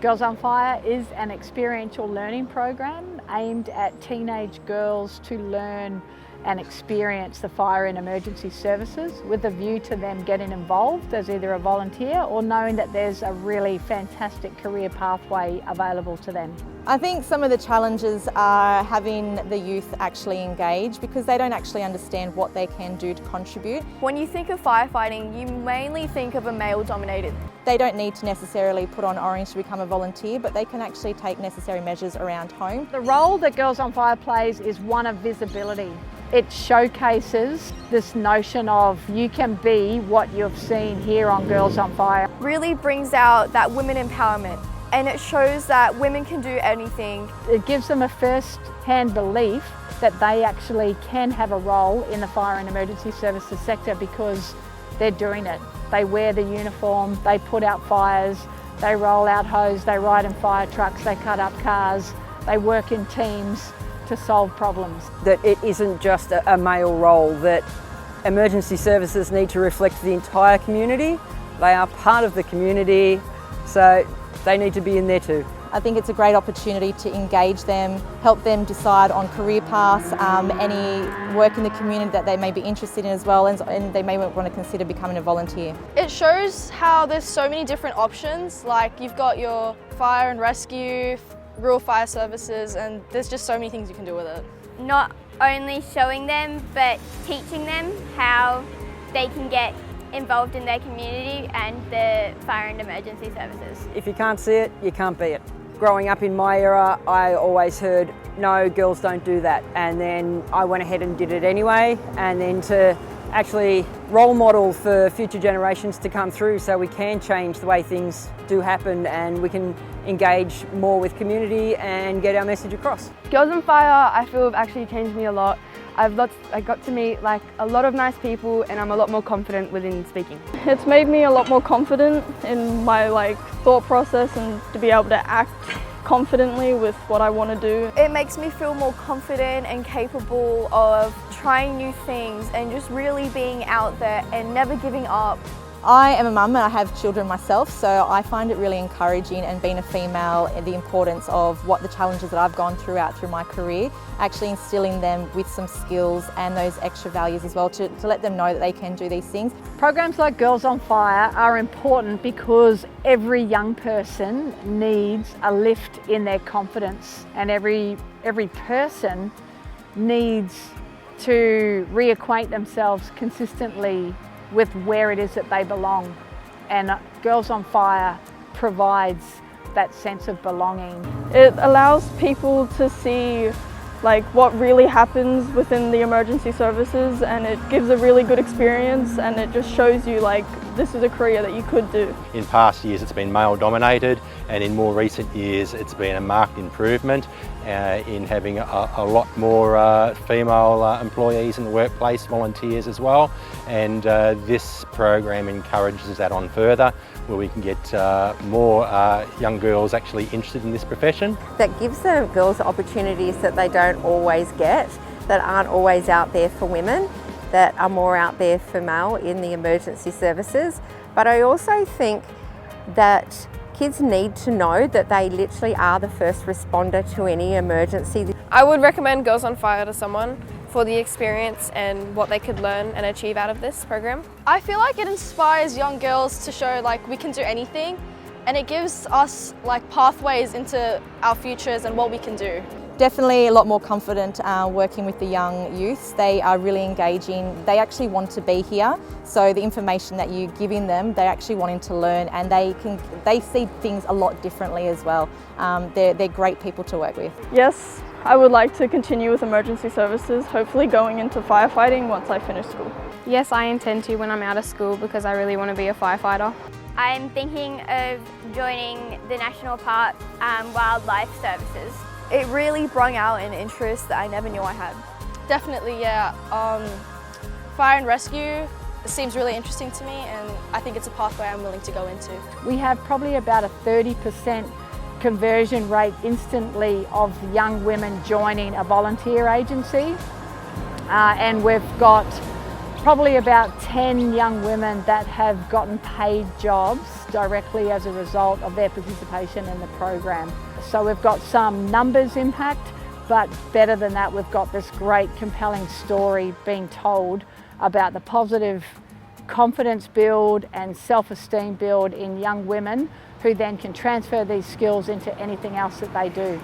Girls on Fire is an experiential learning program aimed at teenage girls to learn and experience the fire and emergency services with a view to them getting involved as either a volunteer or knowing that there's a really fantastic career pathway available to them. I think some of the challenges are having the youth actually engage because they don't actually understand what they can do to contribute. When you think of firefighting, you mainly think of a male-dominated. They don't need to necessarily put on orange to become a volunteer, but they can actually take necessary measures around home. The role that Girls on Fire plays is one of visibility. It showcases this notion of you can be what you've seen here on Girls on Fire. Really brings out that women empowerment, and it shows that women can do anything. It gives them a first-hand belief that they actually can have a role in the fire and emergency services sector because they're doing it. They wear the uniform, they put out fires, they roll out hose, they ride in fire trucks, they cut up cars, they work in teams to solve problems. That it isn't just a male role, that emergency services need to reflect the entire community. They are part of the community, so they need to be in there too. I think it's a great opportunity to engage them, help them decide on career paths, any work in the community that they may be interested in as well, and they may want to consider becoming a volunteer. It shows how there's so many different options, like you've got your fire and rescue, rural fire services, and there's just so many things you can do with it. Not only showing them, but teaching them how they can get involved in their community and the fire and emergency services. If you can't see it, you can't be it. Growing up in my era, I always heard, no, girls don't do that. And then I went ahead and did it anyway. And then to actually role model for future generations to come through so we can change the way things do happen and we can engage more with community and get our message across. Girls on Fire, I feel, have actually changed me a lot. I got to meet a lot of nice people, and I'm a lot more confident within speaking. It's made me a lot more confident in my thought process and to be able to act confidently with what I want to do. It makes me feel more confident and capable of trying new things and just really being out there and never giving up. I am a mum and I have children myself, so I find it really encouraging, and being a female, and the importance of what the challenges that I've gone through my career, actually instilling them with some skills and those extra values as well to let them know that they can do these things. Programs like Girls on Fire are important because every young person needs a lift in their confidence, and every person needs to reacquaint themselves consistently with where it is that they belong, and Girls on Fire provides that sense of belonging. It allows people to see what really happens within the emergency services, and it gives a really good experience, and it just shows you this is a career that you could do. In past years it's been male dominated, and in more recent years it's been a marked improvement in having a lot more female employees in the workplace, volunteers as well, and this program encourages that on further, where we can get more young girls actually interested in this profession. That gives the girls opportunities that they don't always get, that aren't always out there for women, that are more out there for male in the emergency services. But I also think that kids need to know that they literally are the first responder to any emergency. I would recommend Girls on Fire to someone for the experience and what they could learn and achieve out of this program. I feel like it inspires young girls to show we can do anything, and it gives us pathways into our futures and what we can do. Definitely a lot more confident working with the young youths. They are really engaging. They actually want to be here. So the information that you're giving them, they're actually wanting to learn, and they see things a lot differently as well. They're great people to work with. Yes, I would like to continue with emergency services, hopefully going into firefighting once I finish school. Yes, I intend to when I'm out of school because I really want to be a firefighter. I'm thinking of joining the National Park Wildlife Services. It really brought out an interest that I never knew I had. Definitely, yeah. Fire and rescue seems really interesting to me, and I think it's a pathway I'm willing to go into. We have probably about a 30% conversion rate instantly of young women joining a volunteer agency, and we've got probably about 10 young women that have gotten paid jobs directly as a result of their participation in the program. So we've got some numbers impact, but better than that, we've got this great compelling story being told about the positive confidence build and self-esteem build in young women who then can transfer these skills into anything else that they do.